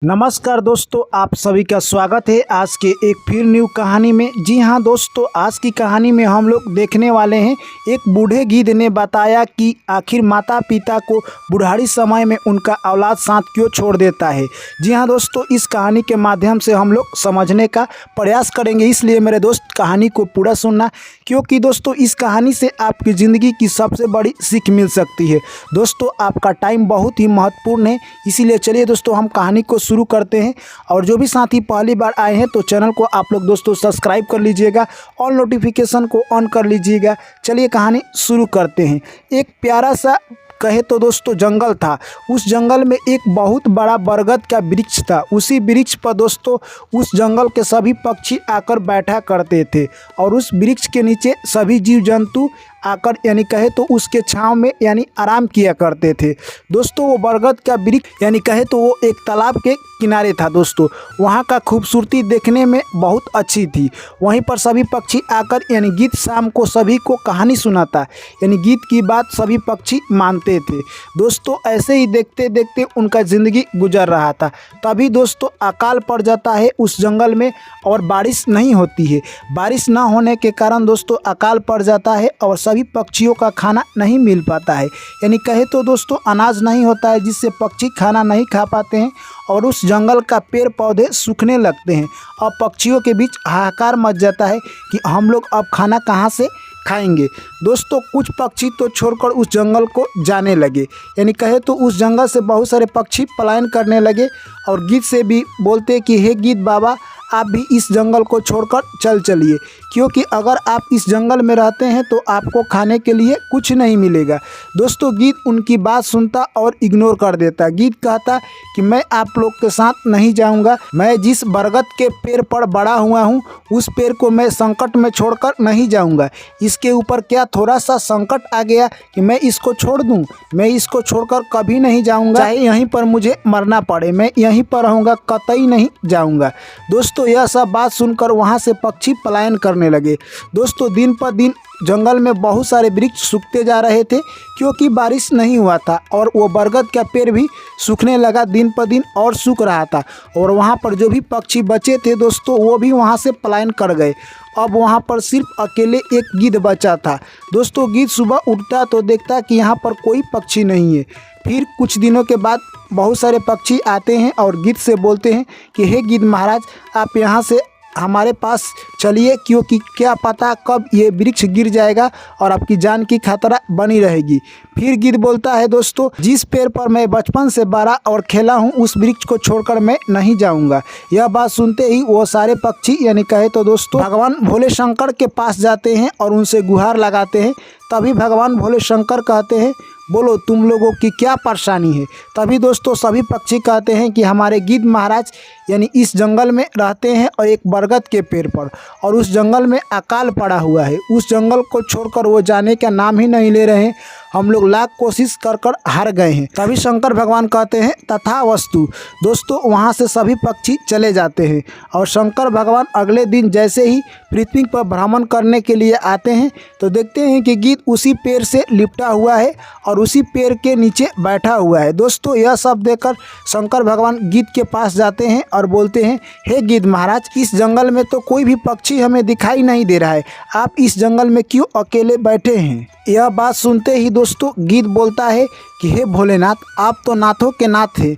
नमस्कार दोस्तों, आप सभी का स्वागत है आज के एक फिर न्यू कहानी में। जी हाँ दोस्तों, आज की कहानी में हम लोग देखने वाले हैं एक बूढ़े गिद्ध ने बताया कि आखिर माता पिता को बुढ़ारी समय में उनका औलाद साथ क्यों छोड़ देता है। जी हाँ दोस्तों, इस कहानी के माध्यम से हम लोग समझने का प्रयास करेंगे, इसलिए मेरे दोस्त कहानी को पूरा सुनना, क्योंकि दोस्तों इस कहानी से आपकी ज़िंदगी की सबसे बड़ी सीख मिल सकती है। दोस्तों आपका टाइम बहुत ही महत्वपूर्ण है, इसीलिए चलिए दोस्तों हम कहानी को शुरू करते हैं। और जो भी साथी पहली बार आए हैं तो चैनल को आप लोग दोस्तों सब्सक्राइब कर लीजिएगा और नोटिफिकेशन को ऑन कर लीजिएगा। चलिए कहानी शुरू करते हैं। एक प्यारा सा कहे तो दोस्तों जंगल था। उस जंगल में एक बहुत बड़ा बरगद का वृक्ष था। उसी वृक्ष पर दोस्तों उस जंगल के सभी पक्षी आकर बैठा करते थे और उस वृक्ष के नीचे सभी जीव जंतु आकर यानी कहे तो उसके छांव में यानी आराम किया करते थे। दोस्तों वो बरगद का वृक्ष यानी कहे तो वो एक तालाब के किनारे था। दोस्तों वहाँ का खूबसूरती देखने में बहुत अच्छी थी। वहीं पर सभी पक्षी आकर यानी गिद्ध शाम को सभी को कहानी सुनाता, यानी गिद्ध की बात सभी पक्षी मानते थे। दोस्तों ऐसे ही देखते देखते उनका ज़िंदगी गुजर रहा था। तभी दोस्तों अकाल पड़ जाता है उस जंगल में और बारिश नहीं होती है। बारिश ना होने के कारण दोस्तों अकाल पड़ जाता है और सभी पक्षियों का खाना नहीं मिल पाता है, यानी कहे तो दोस्तों अनाज नहीं होता है, जिससे पक्षी खाना नहीं खा पाते हैं और उस जंगल का पेड़ पौधे सूखने लगते हैं। और पक्षियों के बीच हाहाकार मच जाता है कि हम लोग अब खाना कहाँ से खाएंगे। दोस्तों कुछ पक्षी तो छोड़कर उस जंगल को जाने लगे, यानी कहे तो उस जंगल से बहुत सारे पक्षी पलायन करने लगे और गिद्ध से भी बोलते कि हे गिद्ध बाबा, आप भी इस जंगल को छोड़कर चलिए, क्योंकि अगर आप इस जंगल में रहते हैं तो आपको खाने के लिए कुछ नहीं मिलेगा। दोस्तों गिद्ध उनकी बात सुनता और इग्नोर कर देता। गिद्ध कहता कि मैं आप लोग के साथ नहीं जाऊंगा। मैं जिस बरगद के पेड़ पर बड़ा हुआ हूं उस पेड़ को मैं संकट में छोड़कर नहीं जाऊंगा। इसके ऊपर क्या थोड़ा सा संकट आ गया कि मैं इसको छोड़ दूं? मैं इसको छोड़कर कभी नहीं जाऊंगा, चाहे यहीं पर मुझे मरना पड़े, मैं यहीं पर रहूँगा, कतई नहीं जाऊँगा। दोस्तों यह सब बात सुनकर वहाँ से पक्षी पलायन करने लगे। दोस्तों दिन पर दिन जंगल में बहुत सारे वृक्ष सूखते जा रहे थे, क्योंकि बारिश नहीं हुआ था और वो बरगद का पेड़ भी सूखने लगा, दिन पर दिन और सूख रहा था। और वहाँ पर जो भी पक्षी बचे थे दोस्तों वो भी वहाँ से पलायन कर गए। अब वहाँ पर सिर्फ अकेले एक गिद्ध बचा था। दोस्तों गिद्ध सुबह उठता तो देखता कि यहाँ पर कोई पक्षी नहीं है। फिर कुछ दिनों के बाद बहुत सारे पक्षी आते हैं और गिद्ध से बोलते हैं कि हे गिद्ध महाराज, आप यहाँ से हमारे पास चलिए, क्योंकि क्या पता कब ये वृक्ष गिर जाएगा और आपकी जान की खतरा बनी रहेगी। फिर गिद्ध बोलता है दोस्तों, जिस पेड़ पर मैं बचपन से बड़ा और खेला हूँ उस वृक्ष को छोड़कर मैं नहीं जाऊँगा। यह बात सुनते ही वो सारे पक्षी यानी कहे तो दोस्तों भगवान भोले शंकर के पास जाते हैं और उनसे गुहार लगाते हैं। तभी भगवान भोले शंकर कहते हैं, बोलो तुम लोगों की क्या परेशानी है। तभी दोस्तों सभी पक्षी कहते हैं कि हमारे गिद्ध महाराज यानी इस जंगल में रहते हैं और एक बरगद के पेड़ पर, और उस जंगल में अकाल पड़ा हुआ है। उस जंगल को छोड़कर वो जाने का नाम ही नहीं ले रहे हैं। हम लोग लाख कोशिश कर हार गए हैं। तभी शंकर भगवान कहते हैं तथास्तु। दोस्तों वहाँ से सभी पक्षी चले जाते हैं और शंकर भगवान अगले दिन जैसे ही पृथ्वी पर भ्रमण करने के लिए आते हैं तो देखते हैं कि गिद्ध उसी पेड़ से लिपटा हुआ है और उसी पेड़ के नीचे बैठा हुआ है। दोस्तों यह सब देखकर शंकर भगवान गिद्ध के पास जाते हैं और बोलते हैं, हे गिद्ध महाराज, इस जंगल में तो कोई भी पक्षी हमें दिखाई नहीं दे रहा है, आप इस जंगल में क्यों अकेले बैठे हैं? यह बात सुनते ही दोस्तों गिद्ध बोलता है कि हे भोलेनाथ, आप तो नाथों के नाथ हैं,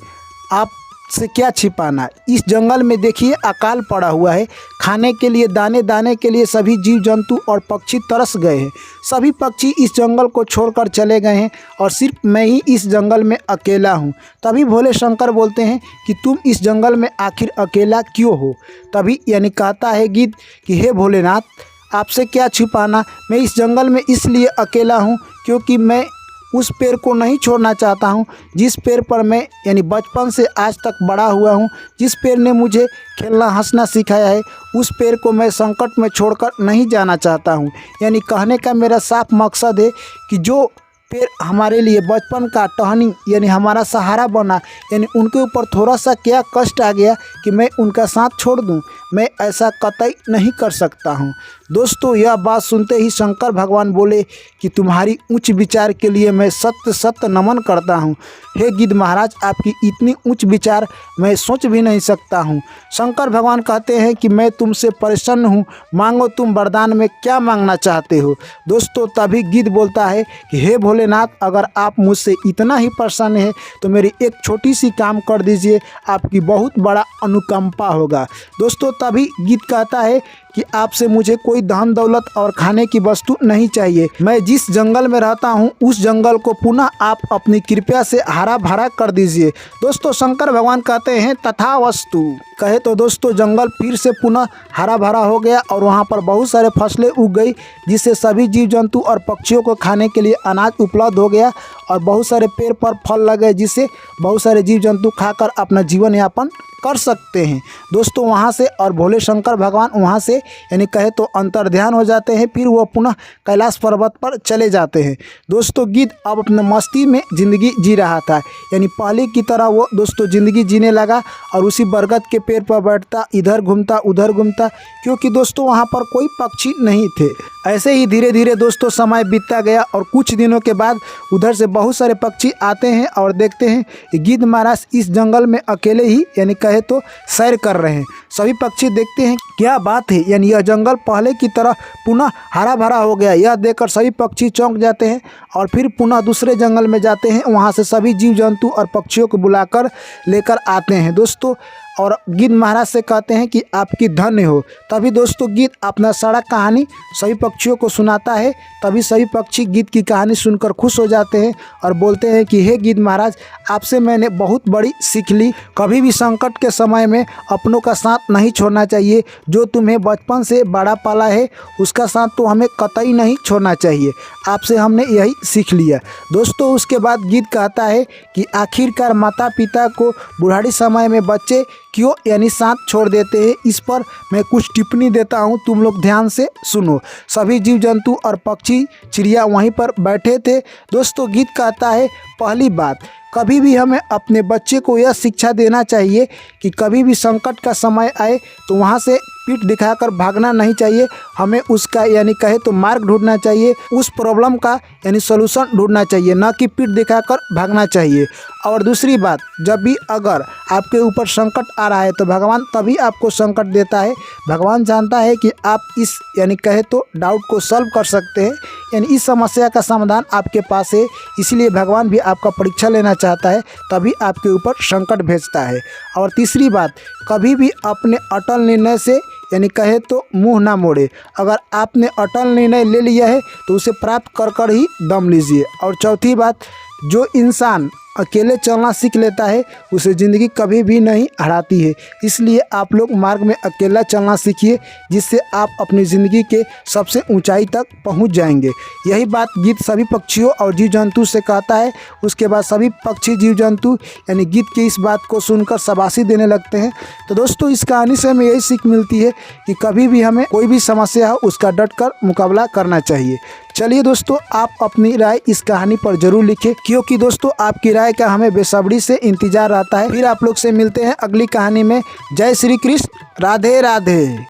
आप से क्या छिपाना। इस जंगल में देखिए अकाल पड़ा हुआ है, खाने के लिए दाने दाने के लिए सभी जीव जंतु और पक्षी तरस गए हैं। सभी पक्षी इस जंगल को छोड़कर चले गए हैं और सिर्फ मैं ही इस जंगल में अकेला हूँ। तभी भोले शंकर बोलते हैं कि तुम इस जंगल में आखिर अकेला क्यों हो? तभी यानी कहता है गिद्ध कि हे भोलेनाथ, आपसे क्या छिपाना, मैं इस जंगल में इसलिए अकेला हूँ क्योंकि मैं उस पेड़ को नहीं छोड़ना चाहता हूँ जिस पेड़ पर मैं यानी बचपन से आज तक बड़ा हुआ हूँ, जिस पेड़ ने मुझे खेलना हंसना सिखाया है, उस पेड़ को मैं संकट में छोड़कर नहीं जाना चाहता हूँ। यानी कहने का मेरा साफ मकसद है कि जो पेड़ हमारे लिए बचपन का टहनी यानी हमारा सहारा बना, यानी उनके ऊपर थोड़ा सा क्या कष्ट आ गया कि मैं उनका साथ छोड़ दूं, मैं ऐसा कतई नहीं कर सकता हूं। दोस्तों यह बात सुनते ही शंकर भगवान बोले कि तुम्हारी उच्च विचार के लिए मैं सत्य सत्य नमन करता हूँ। हे गिद्ध महाराज, आपकी इतनी उच्च विचार मैं सोच भी नहीं सकता हूँ। शंकर भगवान कहते हैं कि मैं तुमसे प्रसन्न हूँ, मांगो तुम वरदान में क्या मांगना चाहते हो। दोस्तों तभी गिद्ध बोलता है कि हे भोलेनाथ, अगर आप मुझसे इतना ही प्रसन्न है तो मेरी एक छोटी सी काम कर दीजिए, आपकी बहुत बड़ा अनुकंपा होगा। दोस्तों तभी गिद्ध कहता है कि आपसे मुझे कोई धन दौलत और खाने की वस्तु नहीं चाहिए। मैं जिस जंगल में रहता हूँ उस जंगल को पुनः आप अपनी कृपया से हरा भरा कर दीजिए। दोस्तों शंकर भगवान कहते हैं तथास्तु। कहे तो दोस्तों जंगल फिर से पुनः हरा भरा हो गया और वहाँ पर बहुत सारे फसलें उग गई, जिससे सभी जीव जंतु और पक्षियों को खाने के लिए अनाज उपलब्ध हो गया और बहुत सारे पेड़ पर फल लगे, जिससे बहुत सारे जीव जंतु खाकर अपना जीवन यापन कर सकते हैं। दोस्तों वहाँ से और भोले शंकर भगवान वहाँ से यानी कहे तो अंतर्ध्यान हो जाते हैं। फिर वो पुनः कैलाश पर्वत पर चले जाते हैं। दोस्तों गिद्ध अब अपने मस्ती में ज़िंदगी जी रहा था, यानी पहले की तरह वो दोस्तों ज़िंदगी जीने लगा और उसी बरगद के पेड़ पर बैठता, इधर घूमता उधर घूमता, क्योंकि दोस्तों वहाँ पर कोई पक्षी नहीं थे। ऐसे ही धीरे धीरे दोस्तों समय बीतता गया और कुछ दिनों के बाद उधर से बहुत सारे पक्षी आते हैं और देखते हैं कि गिद्ध महाराज इस जंगल में अकेले ही यानी कहे तो सैर कर रहे हैं। सभी पक्षी देखते हैं क्या बात है, यानी यह जंगल पहले की तरह पुनः हरा भरा हो गया। यह देखकर सभी पक्षी चौंक जाते हैं और फिर पुनः दूसरे जंगल में जाते हैं। वहाँ से सभी जीव जंतु और पक्षियों को बुलाकर लेकर आते हैं दोस्तों, और गिद्ध महाराज से कहते हैं कि आपकी धन्य हो। तभी दोस्तों गिद्ध अपना सारा कहानी सभी पक्षियों को सुनाता है। तभी सभी पक्षी गिद्ध की कहानी सुनकर खुश हो जाते हैं और बोलते हैं कि हे गिद्ध महाराज, आपसे मैंने बहुत बड़ी सीख ली। कभी भी संकट के समय में अपनों का साथ नहीं छोड़ना चाहिए। जो तुम्हें बचपन से बड़ा पाला है उसका साथ तो हमें कतई नहीं छोड़ना चाहिए। आपसे हमने यही सीख लिया। दोस्तों उसके बाद गिद्ध कहता है कि आखिरकार माता पिता को बुढ़ारी समय में बच्चे क्यों यानी साथ छोड़ देते हैं, इस पर मैं कुछ टिप्पणी देता हूं, तुम लोग ध्यान से सुनो। सभी जीव जंतु और पक्षी चिड़िया वहीं पर बैठे थे। दोस्तों गिद्ध कहता है पहली बात, कभी भी हमें अपने बच्चे को यह शिक्षा देना चाहिए कि कभी भी संकट का समय आए तो वहाँ से पीठ दिखाकर भागना नहीं चाहिए। हमें उसका यानी कहे तो मार्ग ढूंढना चाहिए, उस प्रॉब्लम का यानी सलूशन ढूंढना चाहिए, ना कि पीठ दिखाकर भागना चाहिए। और दूसरी बात, जब भी अगर आपके ऊपर संकट आ रहा है तो भगवान तभी आपको संकट देता है। भगवान जानता है कि आप इस यानी कहे तो डाउट को सॉल्व कर सकते हैं, यानी इस समस्या का समाधान आपके पास है, इसलिए भगवान भी आपका परीक्षा लेना चाहता है, तभी आपके ऊपर संकट भेजता है। और तीसरी बात, कभी भी अपने अटल निर्णय से यानी कहे तो मुंह ना मोड़े। अगर आपने अटल निर्णय ले लिया है तो उसे प्राप्त कर कर ही दम लीजिए। और चौथी बात, जो इंसान अकेले चलना सीख लेता है उसे ज़िंदगी कभी भी नहीं हराती है। इसलिए आप लोग मार्ग में अकेला चलना सीखिए, जिससे आप अपनी ज़िंदगी के सबसे ऊंचाई तक पहुंच जाएंगे। यही बात गिद्ध सभी पक्षियों और जीव जंतु से कहता है। उसके बाद सभी पक्षी जीव जंतु यानी गिद्ध की इस बात को सुनकर शाबाशी देने लगते हैं। तो दोस्तों इस कहानी से हमें यही सीख मिलती है कि कभी भी हमें कोई भी समस्या हो उसका डट कर मुकाबला करना चाहिए। चलिए दोस्तों, आप अपनी राय इस कहानी पर जरूर लिखें, क्योंकि दोस्तों आपकी राय का हमें बेसब्री से इंतजार रहता है। फिर आप लोग से मिलते हैं अगली कहानी में। जय श्री कृष्ण, राधे राधे।